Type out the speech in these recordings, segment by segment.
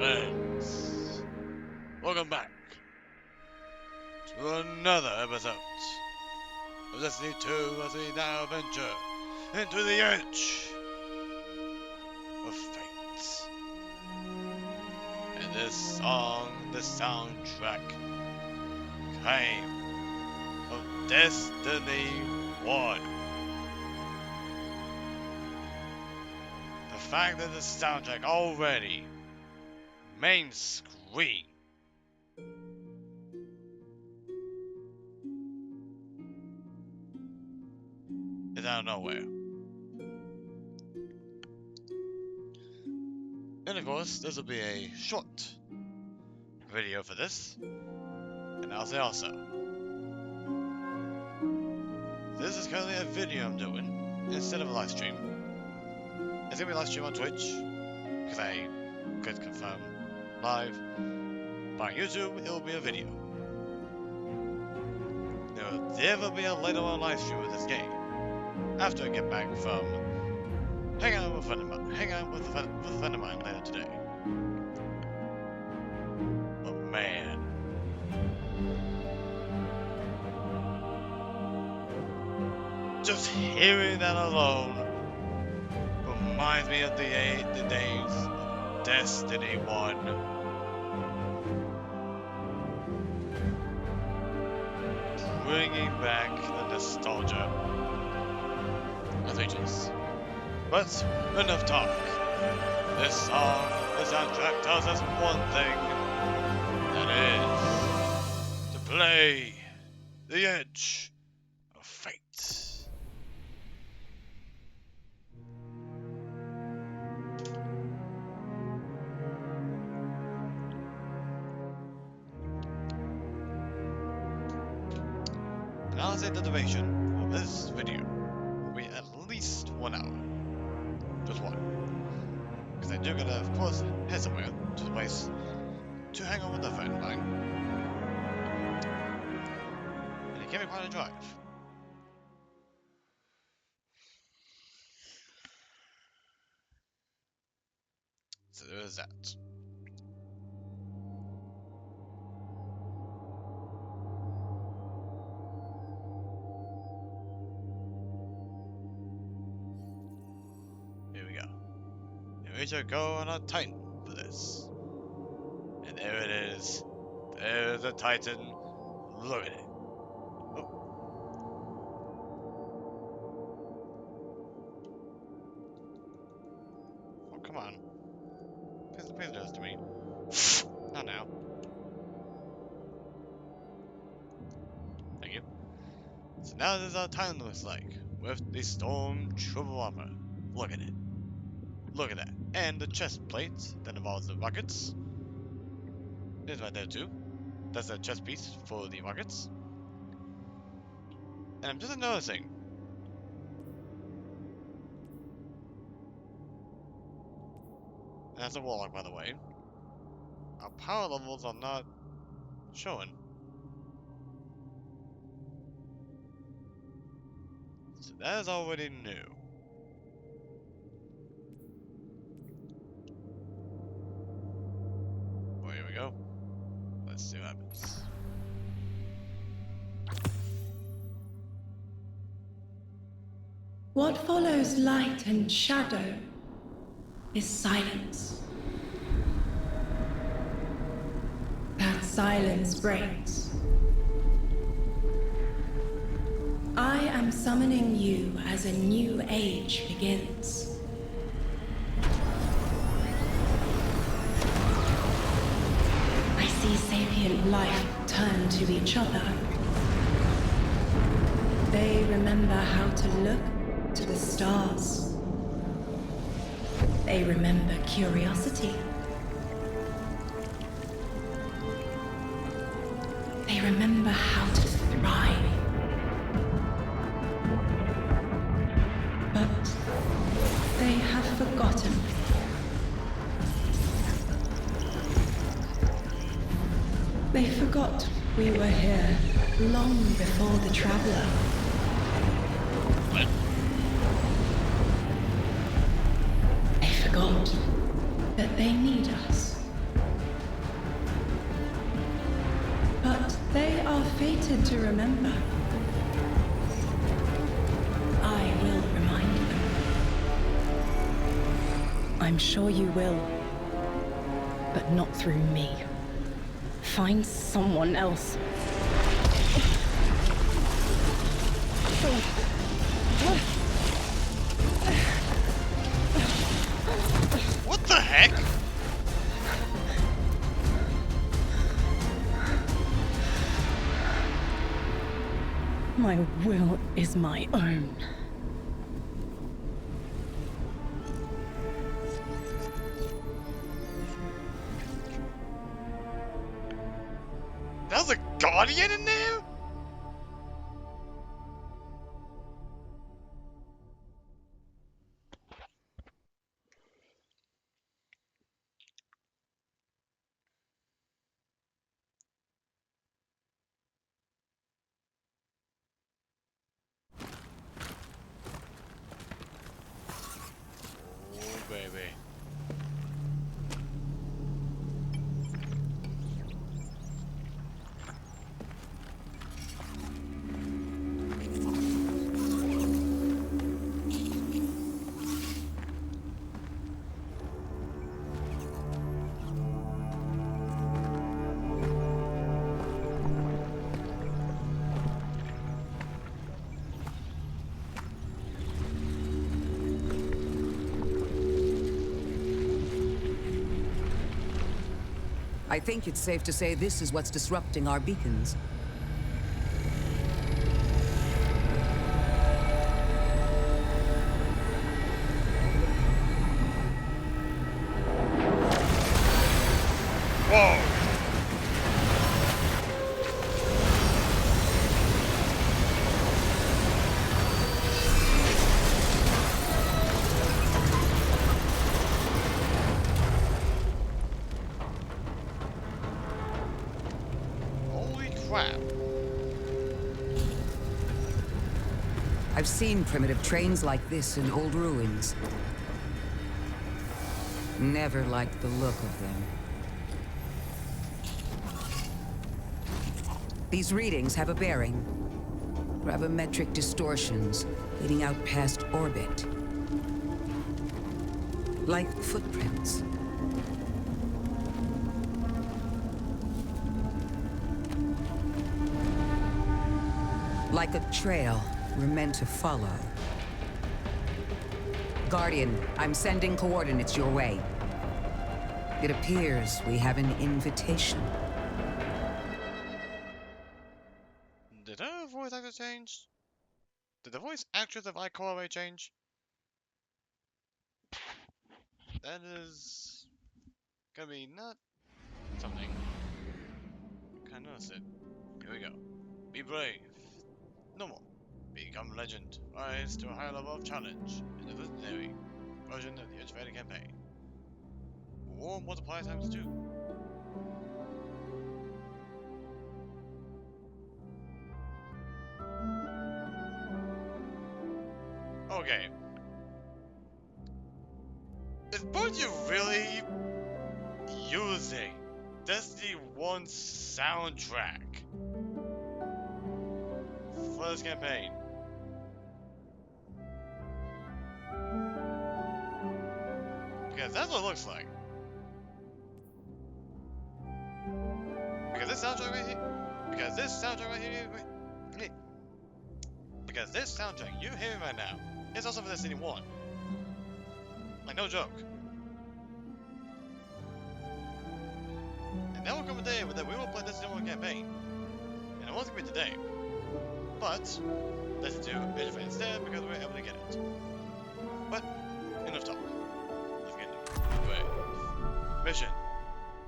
friends, welcome back to another episode of Destiny 2 as we now venture into the edge of fate. And this song, this soundtrack, came from Destiny 1. The fact that the soundtrack already main screen is out of nowhere. And of course, this will be a short video for this. And I'll say also, this is currently a video I'm doing instead of a live stream. It's gonna be a live stream on Twitch, because I could confirm live. But on YouTube, it will be a video. There will never be a later on live stream of this game. After I get back from hanging out with a friend of mine later today. But man, just hearing that alone reminds me of the days of Destiny 1. Bringing back the nostalgia. Outrageous. But enough talk. This song, this soundtrack tells us one thing. That is to play the edge of fate. And I'll say the duration of this video will be at least 1 hour. Just one. Because I do gotta, of course, head somewhere to the place to hang out with a friend of mine. And it can be quite a drive. So there is that. We shall go on a Titan for this. And there it is. There's a Titan. Look at it. Oh. Oh, come on. Please do this to me. Not now. Thank you. So now this is how Titan looks like. With the Stormtrooper armor. Look at it. Look at that. And the chest plate that involves the rockets is right there too. That's a chest piece for the rockets. And I'm just noticing. And that's a warlock, by the way. Our power levels are not showing. So that is already new. Go. Let's see what happens. What follows light and shadow is silence. That silence breaks. I am summoning you as a new age begins. See sapient life turn to each other. They remember how to look to the stars. They remember curiosity. They remember how to thrive. But they have forgotten. They forgot we were here long before the Traveler. What? They forgot that they need us. wanted to remember. I will remind them. I'm sure you will. But not through me. Find someone else. What the heck? My will is my own. There's a guardian in there? Oh, baby. I think it's safe to say this is what's disrupting our beacons. Whoa! Holy crap. I've seen primitive trains like this in old ruins. Never liked the look of them. These readings have a bearing. Gravimetric distortions leading out past orbit. Like footprints. Like a trail we're meant to follow. Guardian, I'm sending coordinates your way. It appears we have an invitation. Did her voice actor change? Did the voice actress of iCaraway change? That is gonna be not something. Can't notice it. Here we go. Be brave. Normal. Become legend. Rise to a higher level of challenge in the legendary version of the Hhheeerrreee campaign. Or multiply times 2. Okay. Is Bungie really using Destiny 1 soundtrack for this campaign? Because that's what it looks like. Because this soundtrack right here, because this soundtrack right here, because this soundtrack you're hearing right now is also for Destiny 1. Like, no joke. And there will come a day that we will play Destiny 1 campaign. And it wasn't gonna be today. But, Destiny 2 is instead because we were able to get it. But, enough talk. Let's get into it. Brave. Mission.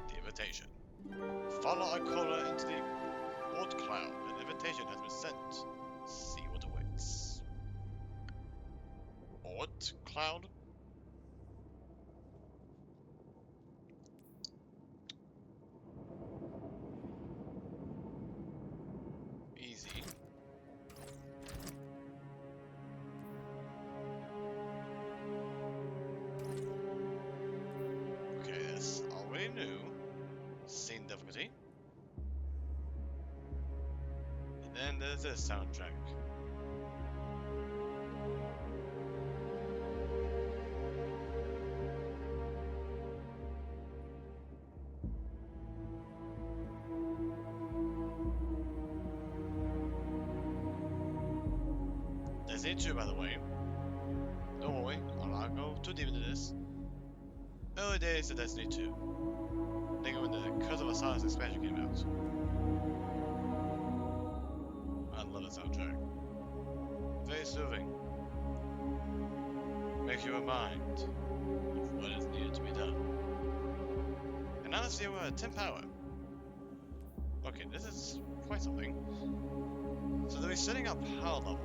The invitation. Follow a caller into the old cloud. An invitation has been sent. See what awaits. Old cloud? Easy. Okay, that's already new. Scene difficulty. And there's this soundtrack. Destiny 2, by the way. Don't worry, I'll not go too deep into this. Early days of Destiny 2. I think when the Curse of Osiris expansion came out. I love the soundtrack. Very soothing. Makes you remind of what is needed to be done. And honestly, we're at 10 power. Okay, this is quite something. So they're setting up power level.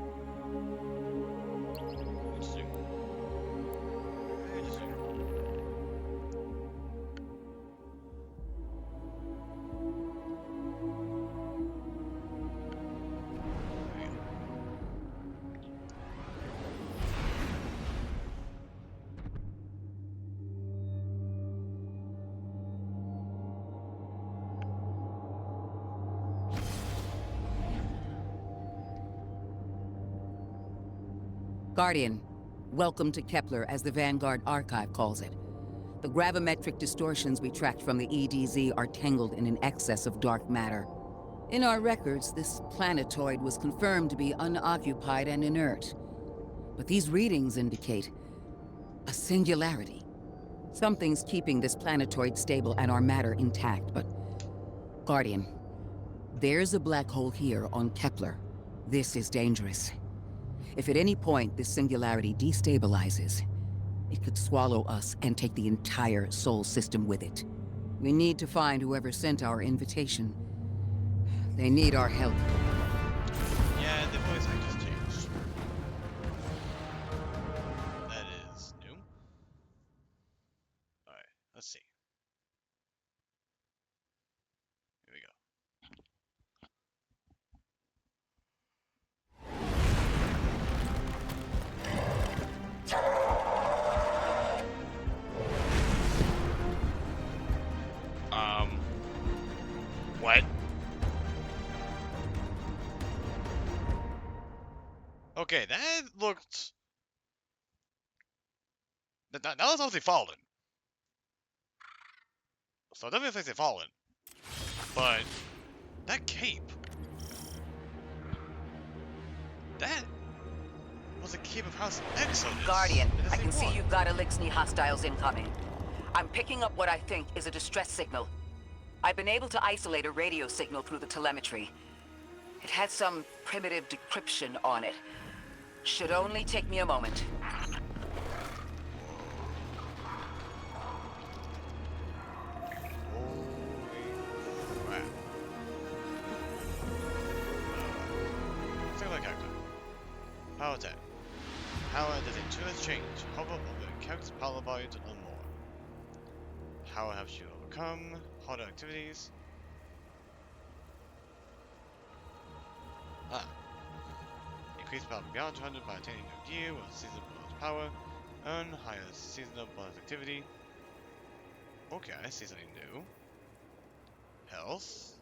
Interesting. Very interesting. Guardian, welcome to Kepler, as the Vanguard Archive calls it. The gravimetric distortions we tracked from the EDZ are tangled in an excess of dark matter. In our records, this planetoid was confirmed to be unoccupied and inert. But these readings indicate a singularity. Something's keeping this planetoid stable and our matter intact, but... Guardian, there's a black hole here on Kepler. This is dangerous. If at any point this singularity destabilizes, it could swallow us and take the entire Sol system with it. We need to find whoever sent our invitation. They need our help. Yeah, the voice actors changed. That is new. Alright, let's see. Here we go. What? Okay, that looked... That was obviously Fallen. So it definitely thinks they Fallen. But... that cape... that... was a cape of House Exodus. Guardian, I can see you've got Elixni hostiles incoming. I'm picking up what I think is a distress signal. I've been able to isolate a radio signal through the telemetry. It had some primitive decryption on it. Should only take me a moment. Holy crap. Second character. Power attack. Power does a 2S change. Hover over the character's power value to learn more. Power helps you overcome harder activities. Increase power beyond 200 by attaining new gear with seasonal bonus power. Earn higher seasonal bonus activity. Okay, I see something new. Health.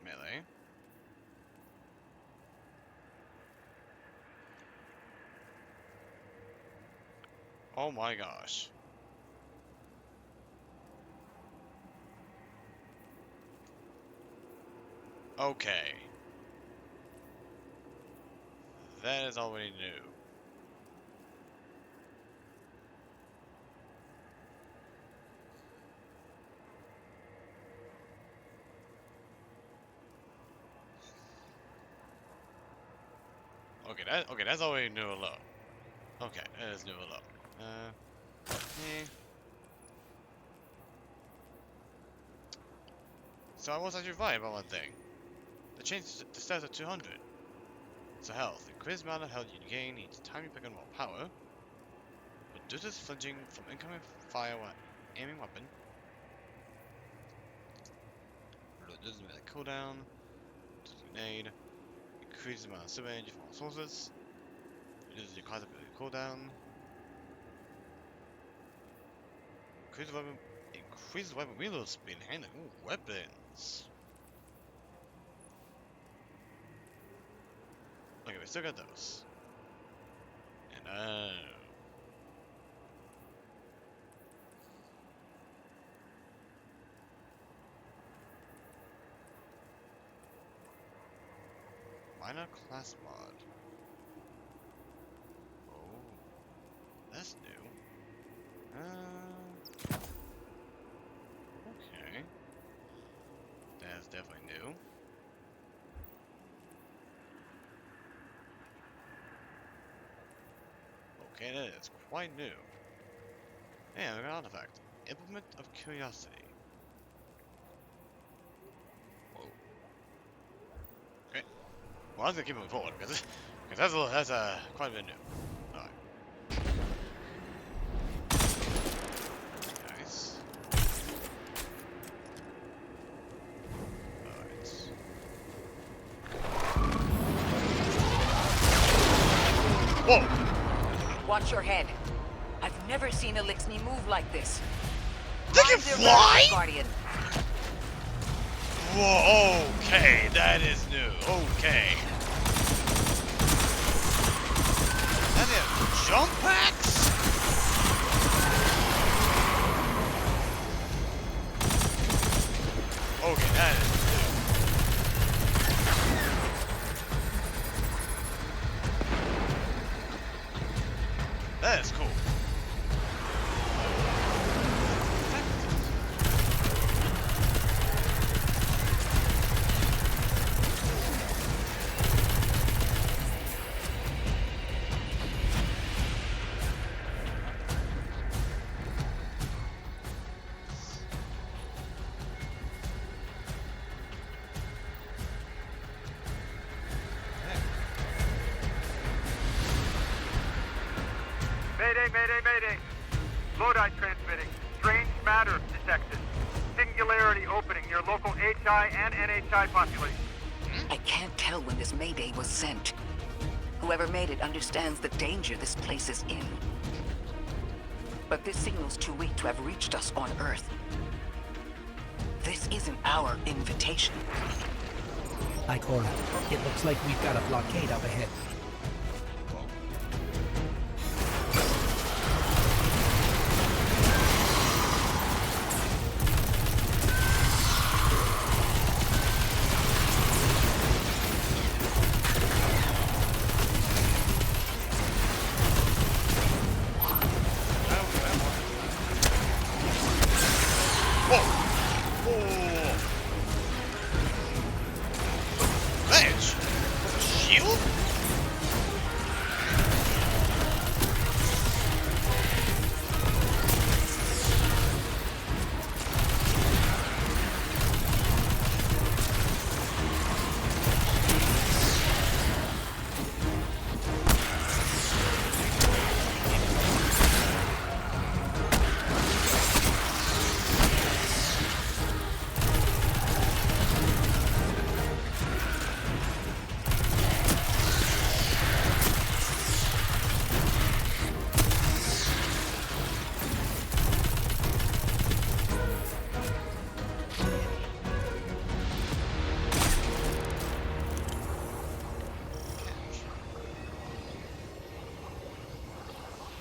Melee. Oh my gosh. Okay. That is already new. Okay, that's already new and low. Okay, that is new and low. So I was actually right about one thing. The change the stats at 200. So health. Increased amount of health you gain each time you pick up more power. Reduces flinching from incoming fire while aiming weapon. Reduces melee cooldown. Reduces grenade. Increases the amount of super energy from all sources. Reduces your class ability cooldown. Increases weapon reload speed and handling. Ooh, weapons. still got those. And minor class mod. Oh, that's new. Okay. That's definitely new. Okay, that is quite new. And an artifact. Implement of Curiosity. Whoa. Okay. Well, I'm gonna keep moving forward because that's quite a bit new. All right. Nice. All right. Whoa! Watch your head. I've never seen Elixni move like this. They can Mind their fly? balance, Guardian. Whoa, okay, that is new. Okay. That is jump packs? Okay, that is new. That is cool. Mayday, mayday, mayday. Lodi transmitting. Strange matter detected. Singularity opening near local HI and NHI population. I can't tell when this Mayday was sent. Whoever made it understands the danger this place is in. But this signal's too weak to have reached us on Earth. This isn't our invitation. Ikora, it looks like we've got a blockade up ahead. Ledge? Shield?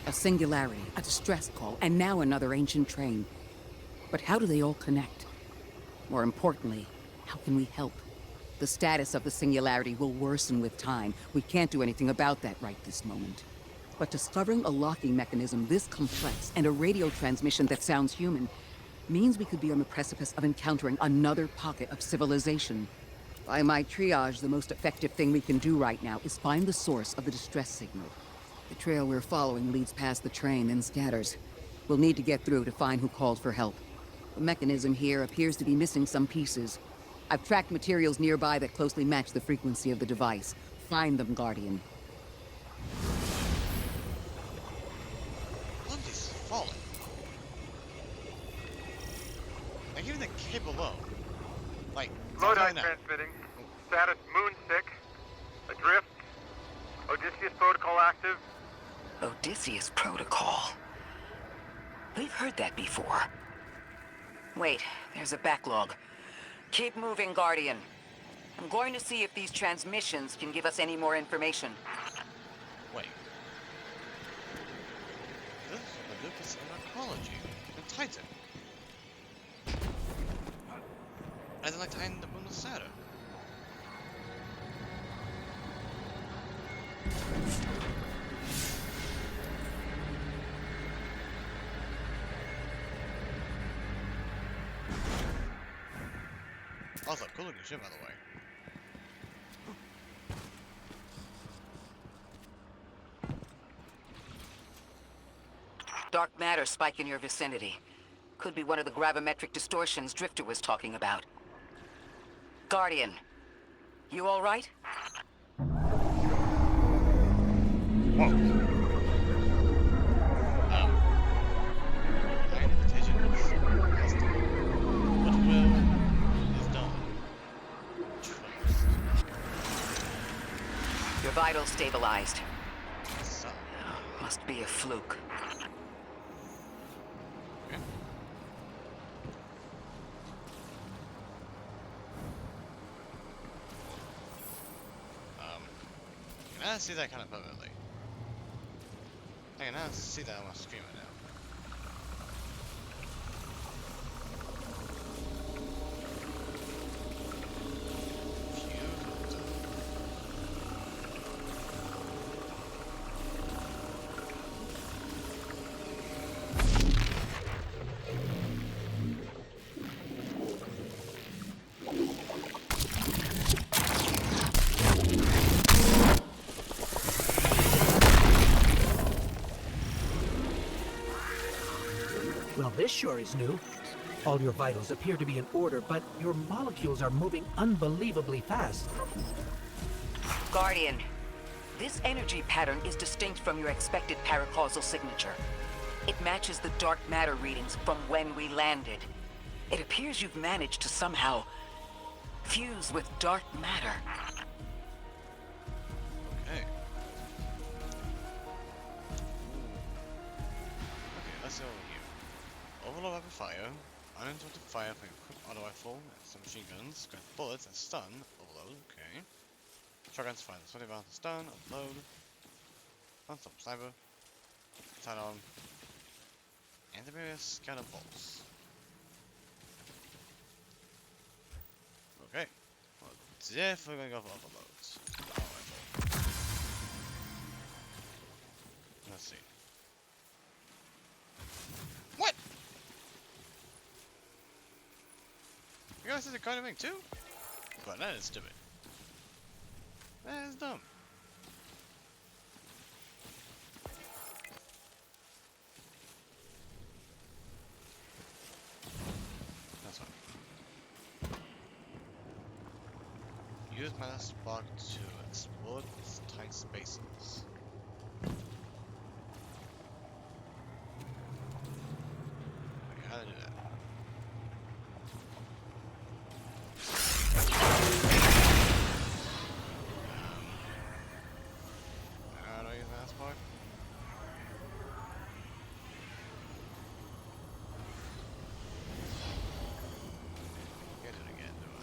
A singularity, a distress call, and now another ancient train. But how do they all connect? More importantly, how can we help? The status of the singularity will worsen with time. We can't do anything about that right this moment. But discovering a locking mechanism this complex and a radio transmission that sounds human means we could be on the precipice of encountering another pocket of civilization. By my triage, the most effective thing we can do right now is find the source of the distress signal. The trail we're following leads past the train and scatters. We'll need to get through to find who called for help. The mechanism here appears to be missing some pieces. I've tracked materials nearby that closely match the frequency of the device. Find them, Guardian. One of these is falling. Like even the cape alone. Like, Lodi telling that. transmitting. Status moonsick. Adrift. Odysseus protocol active. Odysseus Protocol. We've heard that before. Wait, there's a backlog. Keep moving, Guardian. I'm going to see if these transmissions can give us any more information. Wait. This is from the Lucas of Archaeology and Titan. As in like Titan the Moon of Saturn. Also, cool looking ship, by the way. Dark matter spike in your vicinity. Could be one of the gravimetric distortions Drifter was talking about. Guardian, you all right? Whoa. My invitation is lost. What will is done. Trust. Your vitals stabilized. So. Must be a fluke. Okay. I can now see that kind of permanently. I can now see that on my screen right now. Well, this sure is new. All your vitals appear to be in order, but your molecules are moving unbelievably fast. Guardian, this energy pattern is distinct from your expected paracausal signature. It matches the dark matter readings from when we landed. It appears you've managed to somehow fuse with dark matter. Okay. Okay, let's go over here. Overload rapid fire, uninterrupted fire from equipped auto rifle, and some machine guns, grant bullets and stun, overload, okay. Shotguns fire 20 rounds of stun, upload. Non-stop sniper. Sidearm. Anti-barrier scatter bolts. Okay. Well, definitely gonna go for overloads. Auto rifle. Let's see. What? You guys did the kind of thing too? But that is stupid. That is dumb. That's fine. Use mana spark to explore these tight spaces. Okay, how to do that? How do I use mana spark? Can't do it again, do I?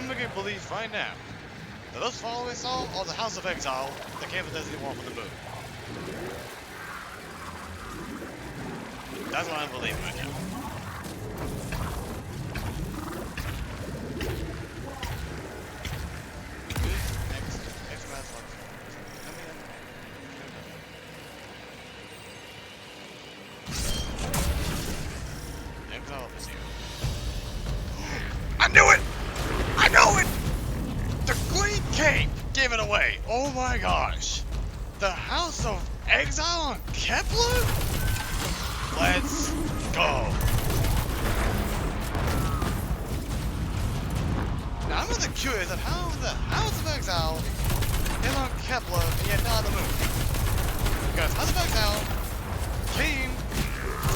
I'm making believe right now that those followers we saw are the House of Exile that came with Destiny 1 from the moon. That's what I'm believing right now. I knew it! I know it! The Green Cape gave it away! Oh my gosh! The House of Exile on Kepler? Let's go! Now I'm really curious at how the House of Exile is on Kepler and yet not on the moon. Because House of Exile came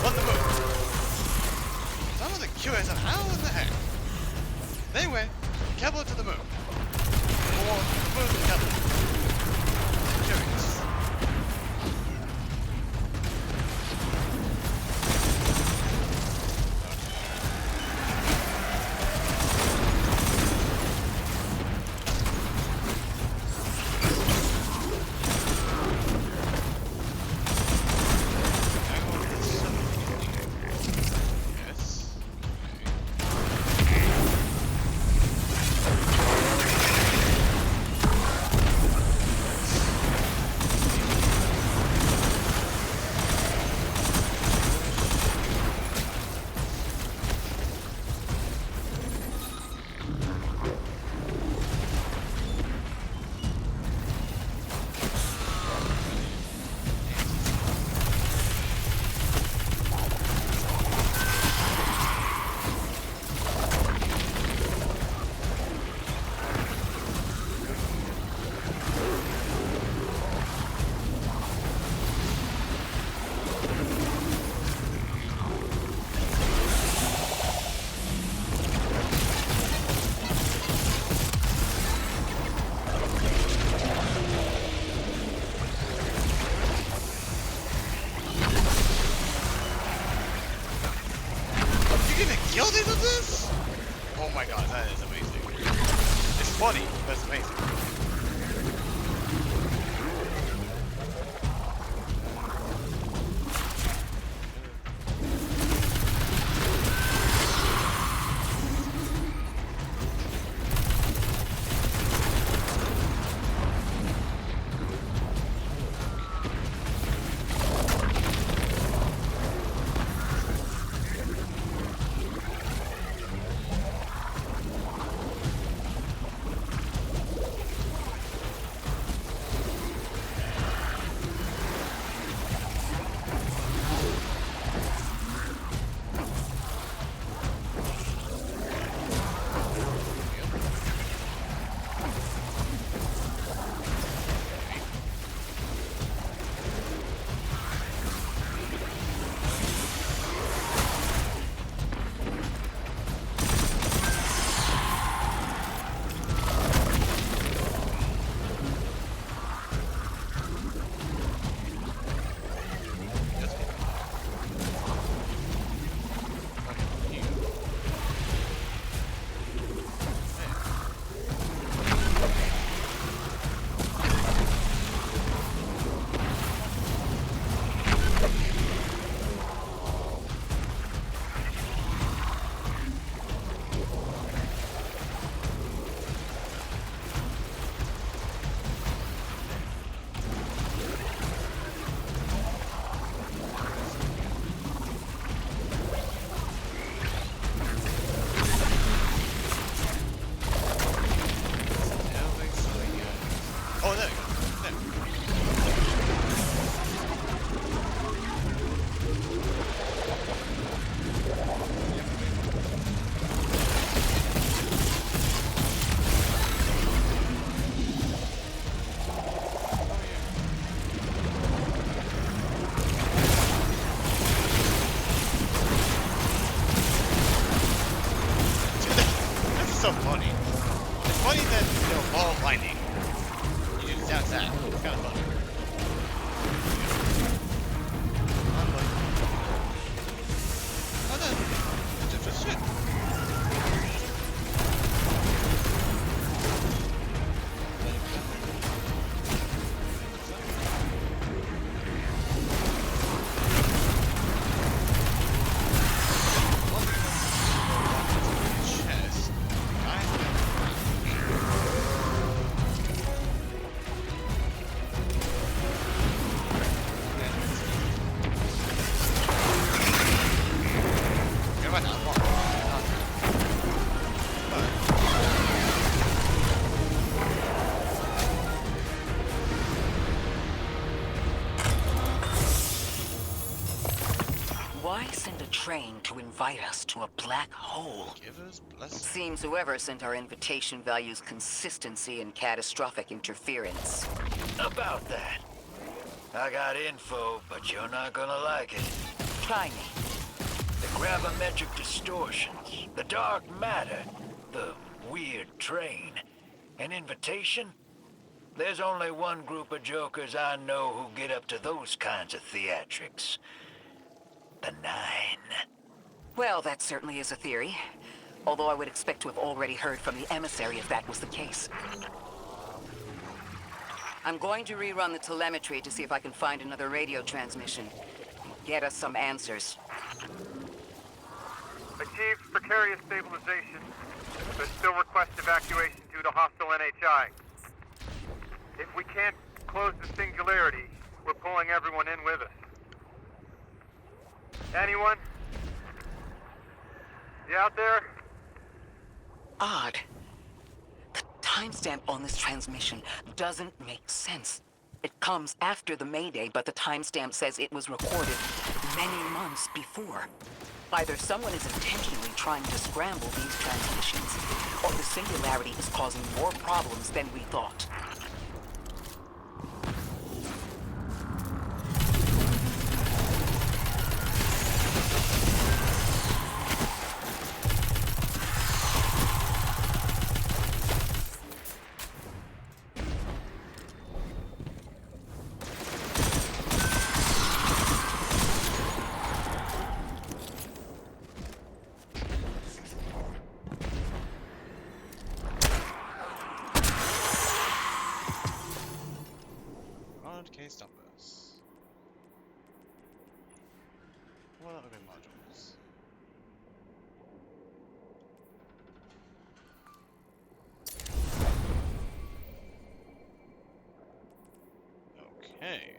from the moon. So I'm really curious at how in the heck they went Kepler to the moon. Or the moon to Kepler. I'm curious. Guilty of this? Oh my god, that is amazing. It's funny, but it's amazing. Oh, there you go. There. This is so funny. It's funny that, you know, ball of lightning. You just sound sad. It's kind of funny. Oh, no. It's just shit. Why send a train to invite us to a black hole? Give us It blessing. seems whoever sent our invitation values consistency and catastrophic interference. About that. I got info, but you're not gonna like it. Try me. The gravimetric distortions, the dark matter, the weird train. An invitation? There's only one group of jokers I know who get up to those kinds of theatrics. The Nine. Well, that certainly is a theory. Although I would expect to have already heard from the emissary if that was the case. I'm going to rerun the telemetry to see if I can find another radio transmission. Get us some answers. Achieved precarious stabilization, but still request evacuation due to hostile NHI. If we can't close the singularity, we're pulling everyone in with us. Anyone? You out there? Odd. The timestamp on this transmission doesn't make sense. It comes after the Mayday, but the timestamp says it was recorded many months before. Either someone is intentionally trying to scramble these transmissions, or the singularity is causing more problems than we thought. Case numbers. What other modules? Okay.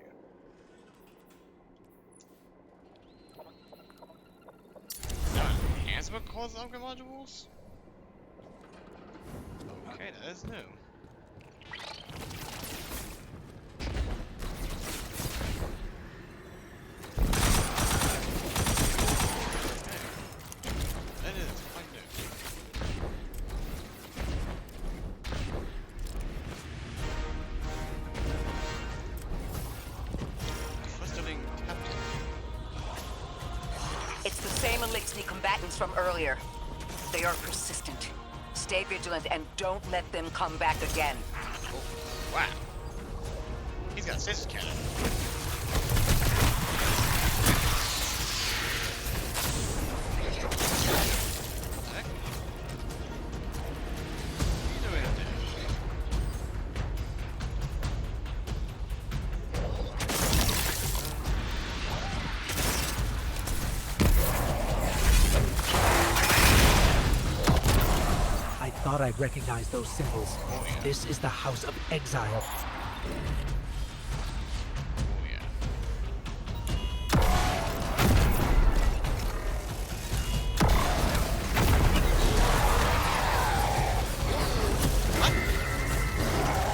Enhancement cause upgrade modules? Okay, that is new. It's the same Elixni combatants from earlier. They are persistent. Stay vigilant and don't let them come back again. Oh, wow. He's got a scissors cannon. What the heck? What are you doing up there? I thought I'd recognize those symbols. Oh, yeah. This is the House of Exile. Oh, yeah. What?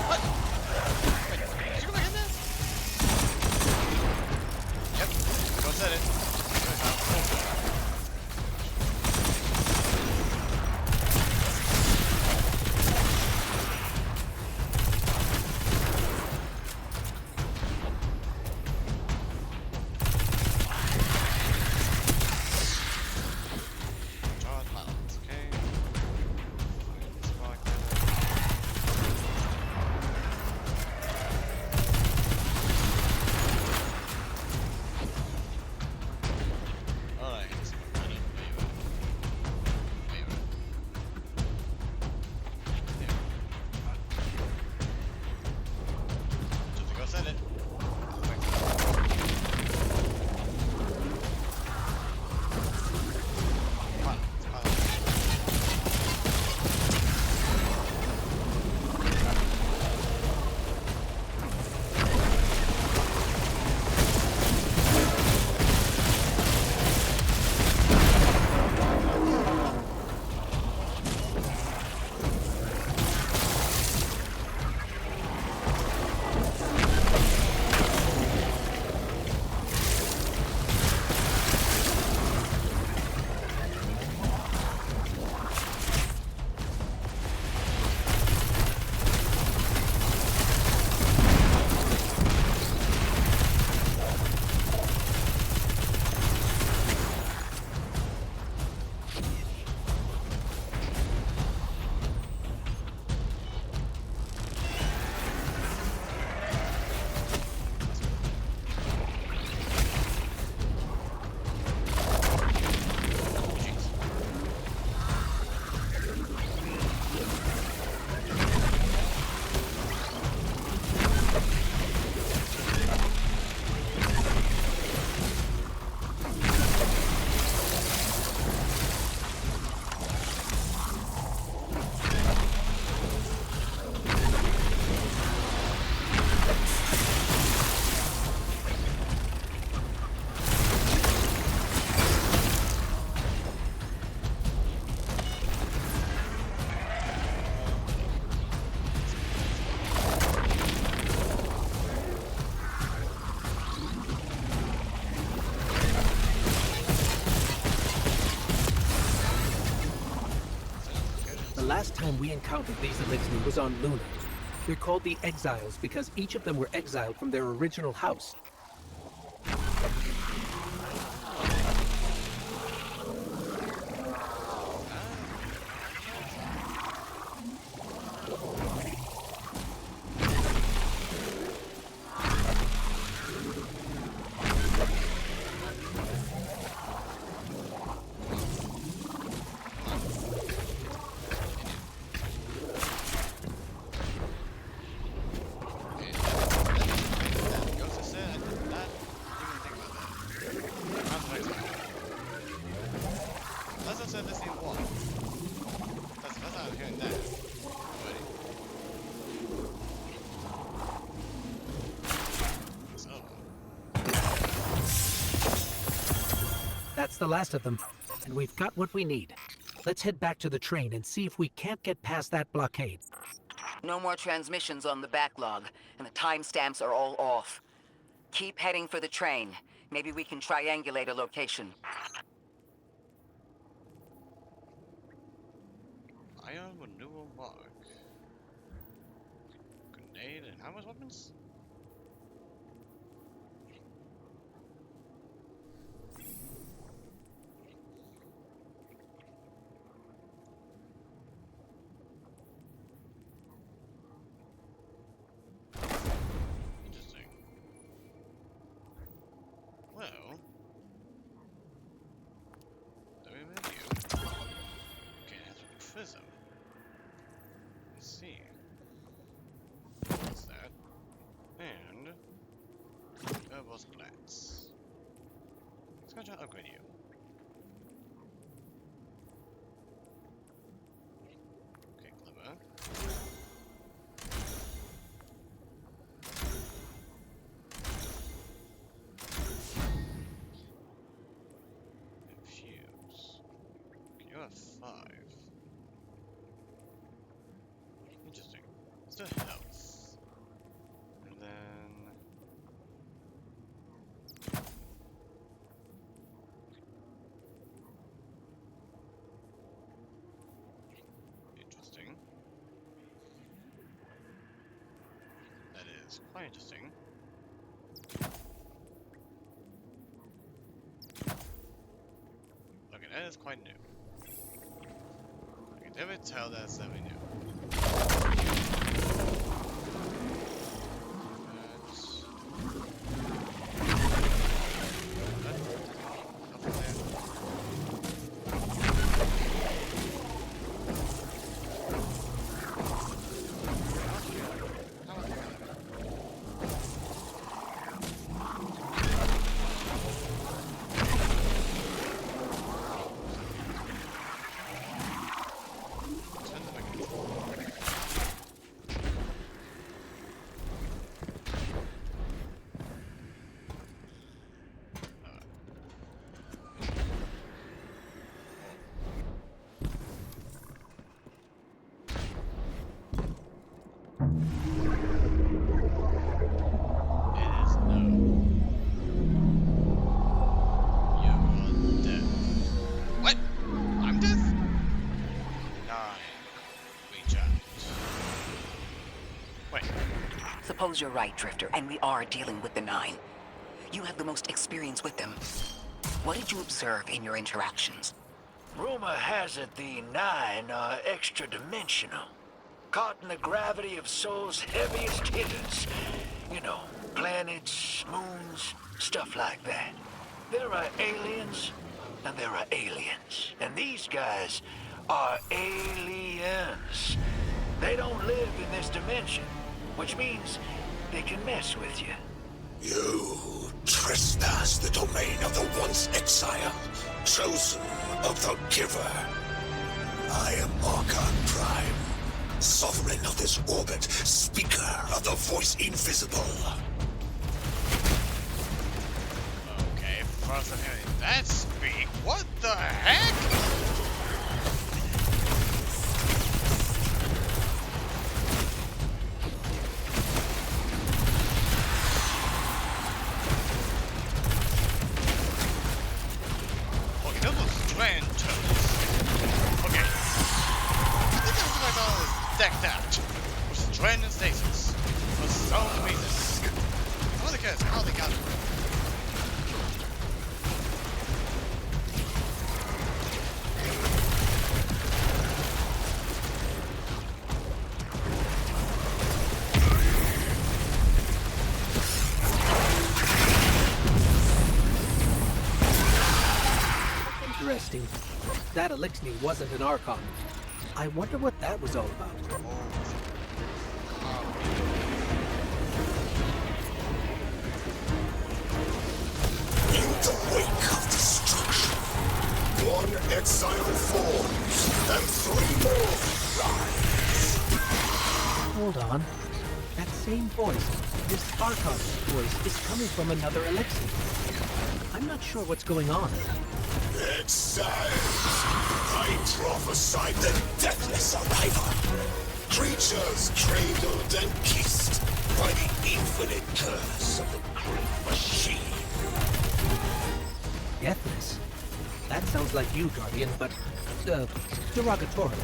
What? Wait, did you go back in there? Yep, go set it. time we encountered these Elixni was on Luna. They're called the Exiles because each of them were exiled from their original house. That's the last of them, and we've got what we need. Let's head back to the train and see if we can't get past that blockade. No more transmissions on the backlog, and the timestamps are all off. Keep heading for the train. Maybe we can triangulate a location. Ion renewal mark. Grenade and how much weapons? Interesting. Well, do we menu? Okay, that's a prism. Let's see. What's that? And herbal plants. Let's go try to upgrade you. Okay, clever. Infuse. Okay, you have 5. Interesting. Let's do health. And then... Interesting. That is quite interesting. Okay, that is quite new. I can never tell that's something new. Suppose you're right, Drifter, and we are dealing with the Nine. You have the most experience with them. What did you observe in your interactions? Rumor has it the Nine are extra-dimensional. Caught in the gravity of Sol's heaviest hitters. You know, planets, moons, stuff like that. There are aliens, and there are aliens. And these guys are aliens. They don't live in this dimension, which means they can mess with you. You trespass the domain of the once exile, chosen of the Giver. I am Archon Prime, sovereign of this orbit, speaker of the voice invisible. Okay, first I'm hearing that speak. What the heck? Okay, those were strand toes. Okay. I think that's what I thought cares how they got it. Interesting. That Elixir wasn't an Archon. I wonder what that was all about. In the wake of destruction, one exile falls, and three more rise. Hold on. That same voice, this Archon's voice, is coming from another Elixir. I'm not sure what's going on. Exiles! I prophesied the deathless arrival. Creatures cradled and kissed by the infinite curse of the great machine. Deathless? That sounds like you, Guardian, but, derogatorily.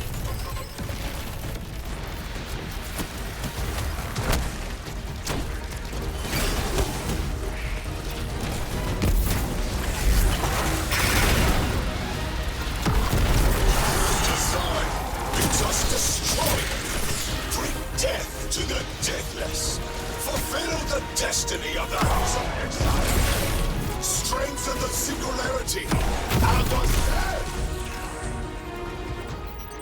Destiny of the House of Exile. Strengthen the singularity and the dead.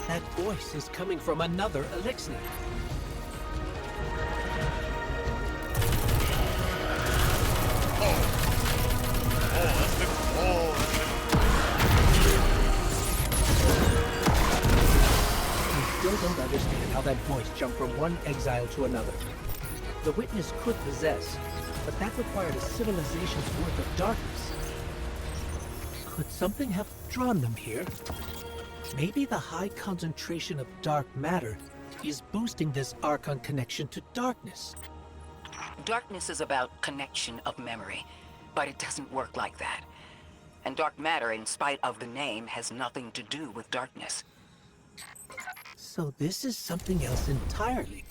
That voice is coming from another Elixir. I still don't understand how that voice jumped from one exile to another. The witness could possess, but that required a civilization's worth of darkness. Could something have drawn them here? Maybe the high concentration of dark matter is boosting this Archon connection to darkness. Darkness is about connection of memory, but it doesn't work like that. And dark matter, in spite of the name, has nothing to do with darkness. So this is something else entirely.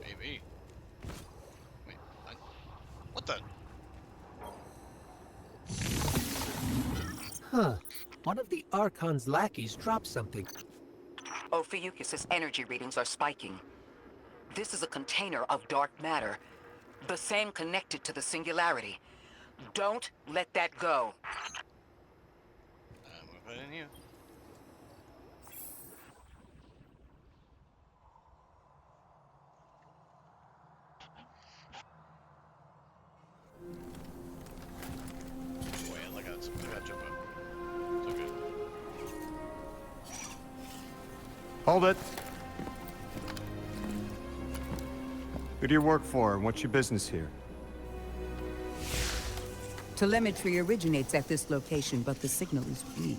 Maybe. Wait, what the? Huh. One of the Archon's lackeys dropped something. Ophiuchus's energy readings are spiking. This is a container of dark matter, the same connected to the singularity. Don't let that go. I'm gonna put it in here. Wait, I got jump up. It's okay. Hold it. Who do you work for, and what's your business here? Telemetry originates at this location, but the signal is weak.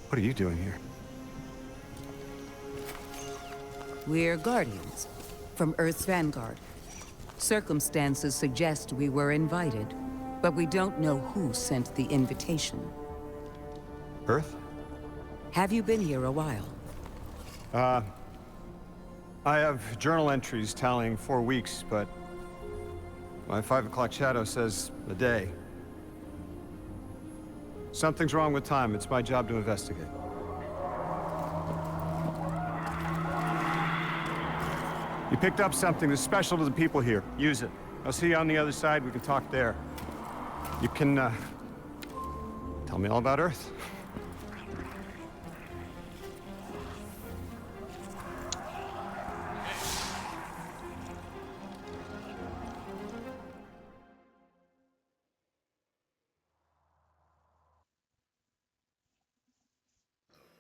What are you doing here? We're Guardians, from Earth's vanguard. Circumstances suggest we were invited, but we don't know who sent the invitation. Earth? Have you been here a while? I have journal entries tallying 4 weeks, but my 5 o'clock shadow says a day. Something's wrong with time. It's my job to investigate. You picked up something that's special to the people here. Use it. I'll see you on the other side. We can talk there. You can, tell me all about Earth.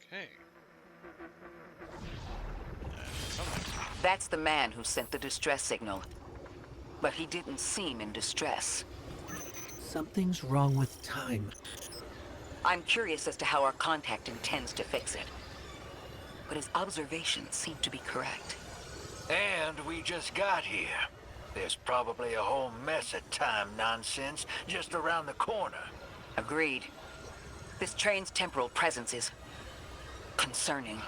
Okay. That's the man who sent the distress signal. But he didn't seem in distress. Something's wrong with time. I'm curious as to how our contact intends to fix it. But his observations seem to be correct. And we just got here. There's probably a whole mess of time nonsense just around the corner. Agreed. This train's temporal presence is concerning.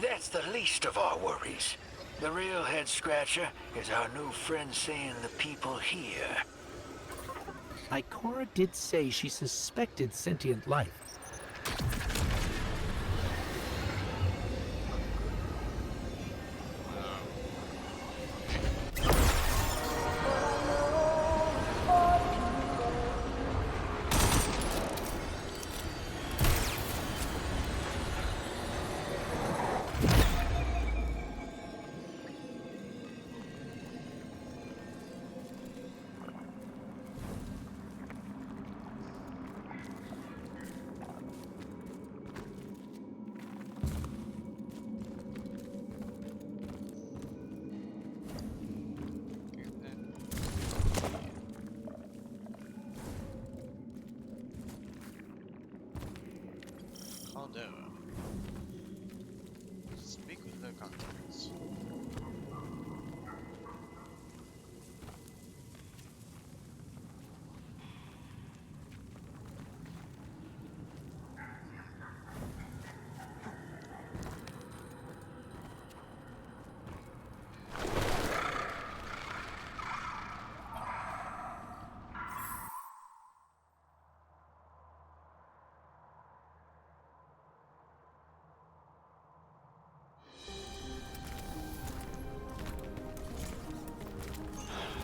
That's the least of our worries. The real head-scratcher is our new friend saying the people here. Ikora did say she suspected sentient life. Caldera. Speak with their contacts.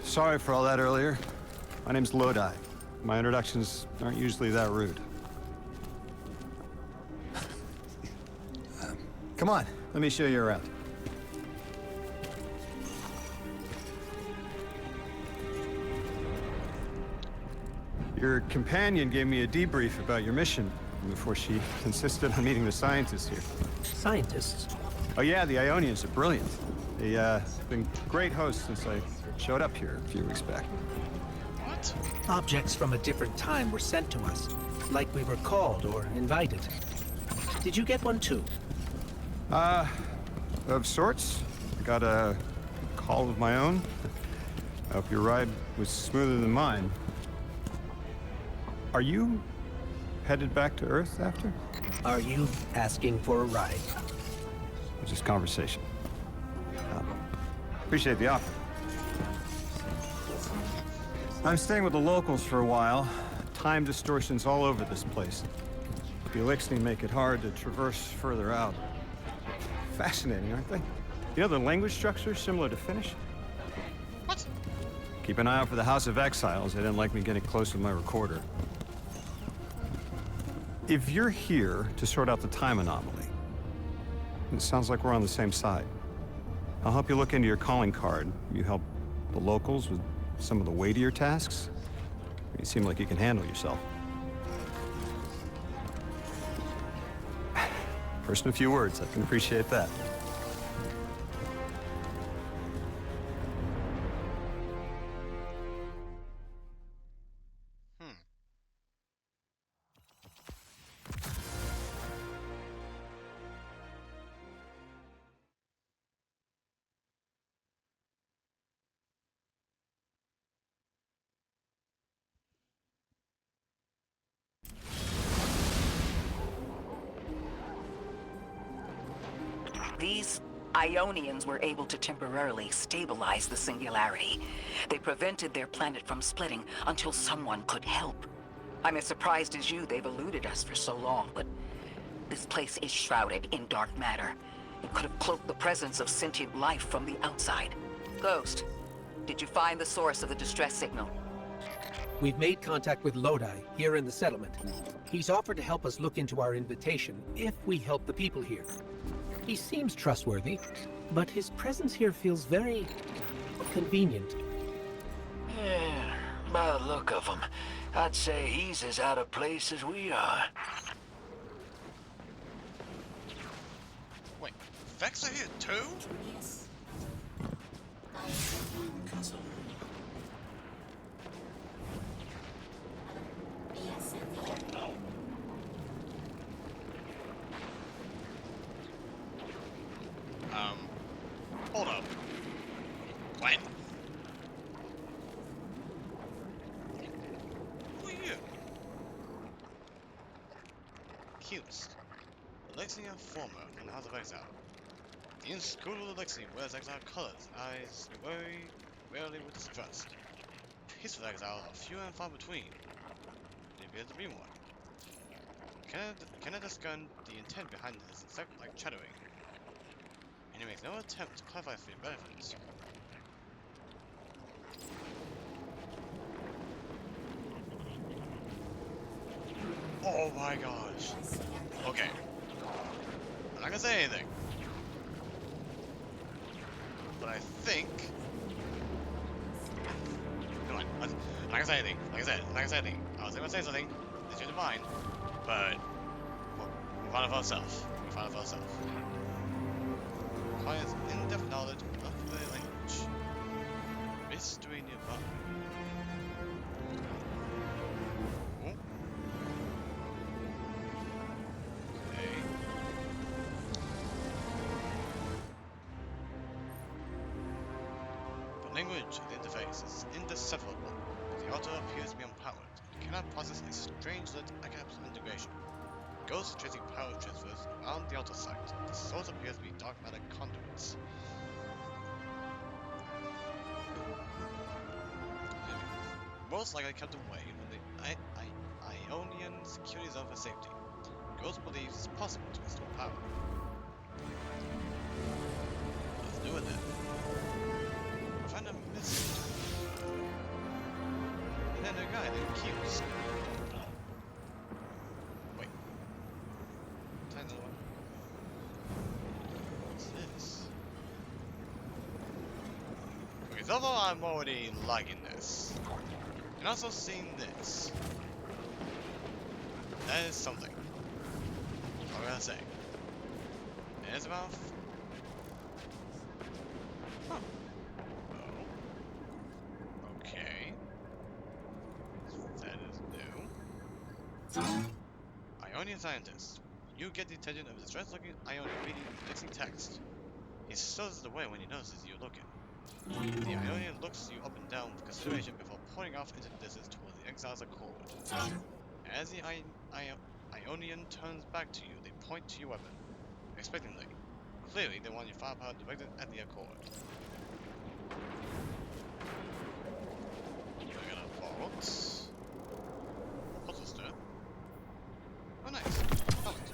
Sorry for all that earlier. My name's Lodi. My introductions aren't usually that rude. Come on, let me show you around. Your companion gave me a debrief about your mission before she insisted on meeting the scientists here. Scientists? Oh yeah, the Ionians are brilliant. They've been great hosts since I showed up here a few weeks back. What? Objects from a different time were sent to us, like we were called or invited. Did you get one too? Of sorts. I got a call of my own. I hope your ride was smoother than mine. Are you headed back to Earth after? Are you asking for a ride? Or just conversation? Appreciate the offer. I'm staying with the locals for a while. Time distortions all over this place. The Elixni make it hard to traverse further out. Fascinating, aren't they? You know, the language structure is similar to Finnish. What? Keep an eye out for the House of Exiles. They didn't like me getting close with my recorder. If you're here to sort out the time anomaly, it sounds like we're on the same side. I'll help you look into your calling card. You help the locals with some of the weightier tasks. You seem like you can handle yourself. First in a few words, I can appreciate that. These Ionians were able to temporarily stabilize the singularity. They prevented their planet from splitting until someone could help. I'm as surprised as you they've eluded us for so long, but this place is shrouded in dark matter. It could have cloaked the presence of sentient life from the outside. Ghost, did you find the source of the distress signal? We've made contact with Lodi, here in the settlement. He's offered to help us look into our invitation, if we help the people here. He seems trustworthy, but his presence here feels very convenient. Yeah, by the look of him, I'd say he's as out of place as we are. Wait, Vex are here too? Hold up. When? Who are you? Cutest. Alexia Former from the House of Exile. The inscrutable Alexei wears exile colors and eyes very rarely with distrust. Peaceful exiles are few and far between. He appears to be one. Cannot discern the intent behind his insect-like chattering, and he makes no attempt to clarify for your benefit. Oh my gosh. Okay. I'm not gonna say anything. But I think... Come on. I'm not gonna say anything. Like I said, I'm not gonna say anything. I was gonna say something. They changed their mind. But... we found it for ourselves. We found it for ourselves. Requires in-depth knowledge of the language. Mystery nearby. Oh. Okay. The language of the interface is indecipherable. The author appears to be empowered. It cannot process a strange lit ICAPS integration. Ghosts tracing power transfers around the altar site. The source appears to be dark matter conduits. Most likely kept away from the Ionian security zone for safety. Ghost believes it's possible to restore power. Let's do it then. Find a message. And then a guy named Q's. Wait. Try another one. What's this? Okay, so far I'm already liking this. And also seeing this. That is something. What am I gonna say? In his mouth? Huh. Oh. Okay. That is new. Ionian scientist. You get the attention of a distressed-looking Ionian reading mixing text. He stows it away when he notices you looking. The Ionian looks you up and down with consideration before pointing off into the distance towards the exile's accord. As the Ionian turns back to you, they point to your weapon, expectantly. Clearly, they want your firepower directed at the accord. We're gonna vault. Puzzle stir. Oh, nice. Helmet.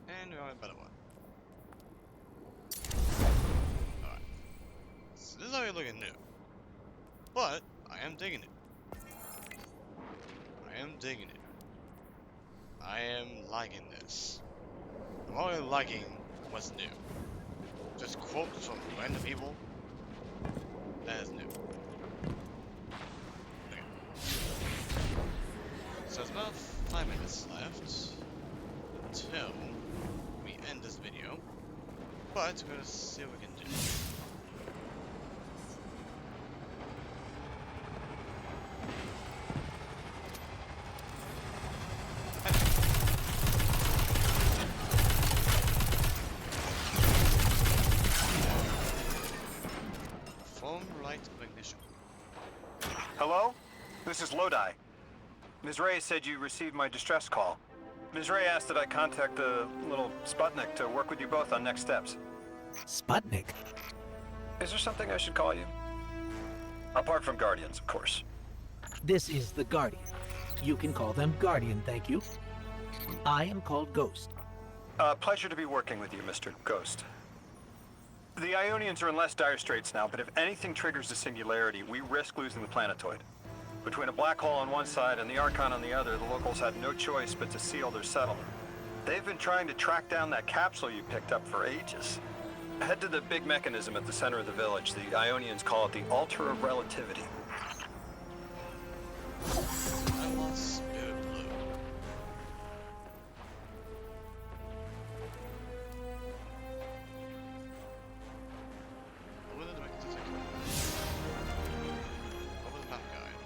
And we are a better one. Alright. So this is already looking new. But, I am digging it. I am digging it. I am liking this. I'm already liking what's new. Just quotes from random people. That is new. Okay. So there's about 5 minutes left until we end this video. But we're gonna see what we can do. Hello? This is Lodi. Ms. Ray said you received my distress call. Ms. Ray asked that I contact the little Sputnik to work with you both on next steps. Sputnik? Is there something I should call you? Apart from Guardians, of course. This is the Guardian. You can call them Guardian, thank you. I am called Ghost. Pleasure to be working with you, Mr. Ghost. The Ionians are in less dire straits now, but if anything triggers the singularity, we risk losing the planetoid. Between a black hole on one side and the Archon on the other, the locals had no choice but to seal their settlement. They've been trying to track down that capsule you picked up for ages. Head to the big mechanism at the center of the village. The Ionians call it the Altar of Relativity. I want spirit blue. Over the directions. Over the map guide.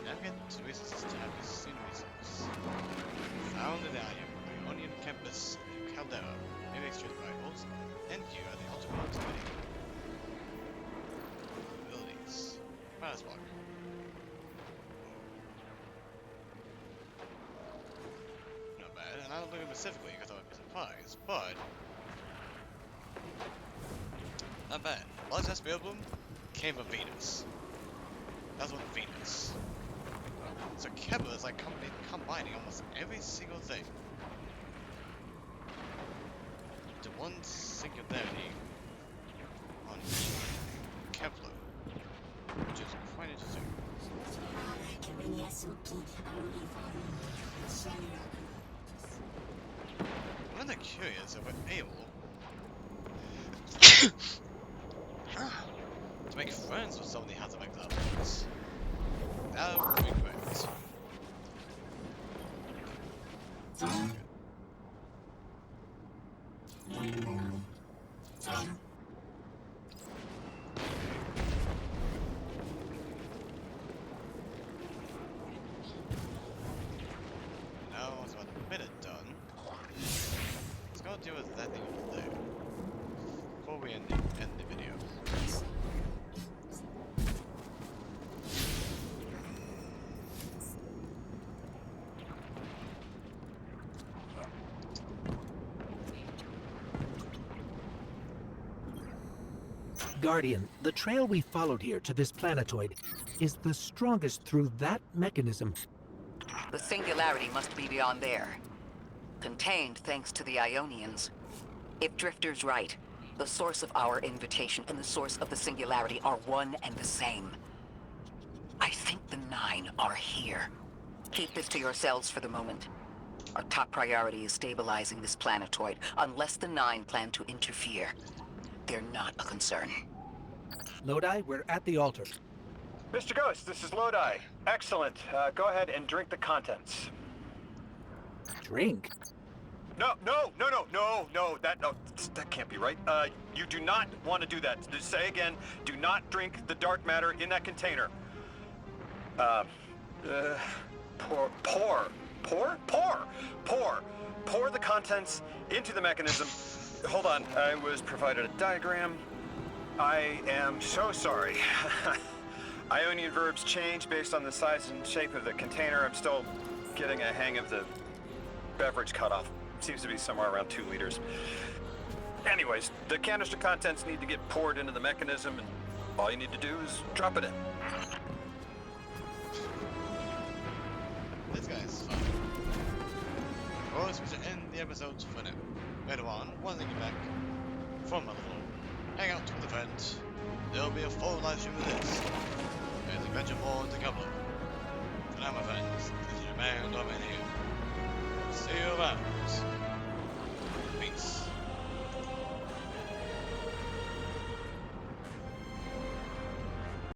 Navigate to resources tab is scene resource. Found in the Ionian campus in Caldera. Maybe exchange rivals. And here are the ultimate activity. Abilities. Matter Spark. looking specifically because I would be surprised, but not bad. Large Aspiobum came from Venus. That's what Venus. So Kepler is like combining almost every single thing into one singularity on Kepler, which is quite interesting. I'm kinda curious if we're able to make friends with somebody who has some examples. That would be great. Now, it's about a minute done. Let's go deal with that thing over there before we end the video. Guardian, the trail we followed here to this planetoid is the strongest through that mechanism. The singularity must be beyond there. Contained thanks to the Ionians. If Drifter's right, the source of our invitation and the source of the singularity are one and the same. I think the 9 are here. Keep this to yourselves for the moment. Our top priority is stabilizing this planetoid, unless the 9 plan to interfere. They're not a concern. Lodi, we're at the altar. Mr. Ghost, this is Lodi. Excellent. Go ahead and drink the contents. Drink? No, that can't be right. You do not want to do that. Just say again, do not drink the dark matter in that container. Pour the contents into the mechanism. Hold on, I was provided a diagram. I am so sorry. Ionian verbs change based on the size and shape of the container. I'm still getting a hang of the beverage cutoff. Seems to be somewhere around 2 liters. Anyways, the canister contents need to get poured into the mechanism, and all you need to do is drop it in. This guy's fun. Of course, we should end the episodes for now. Later on, once I get back from my little hangout with a friend, there'll be a full live stream of this. As we venture forward to Kepler. For now, my friends, this is your man, Domain here. See you around.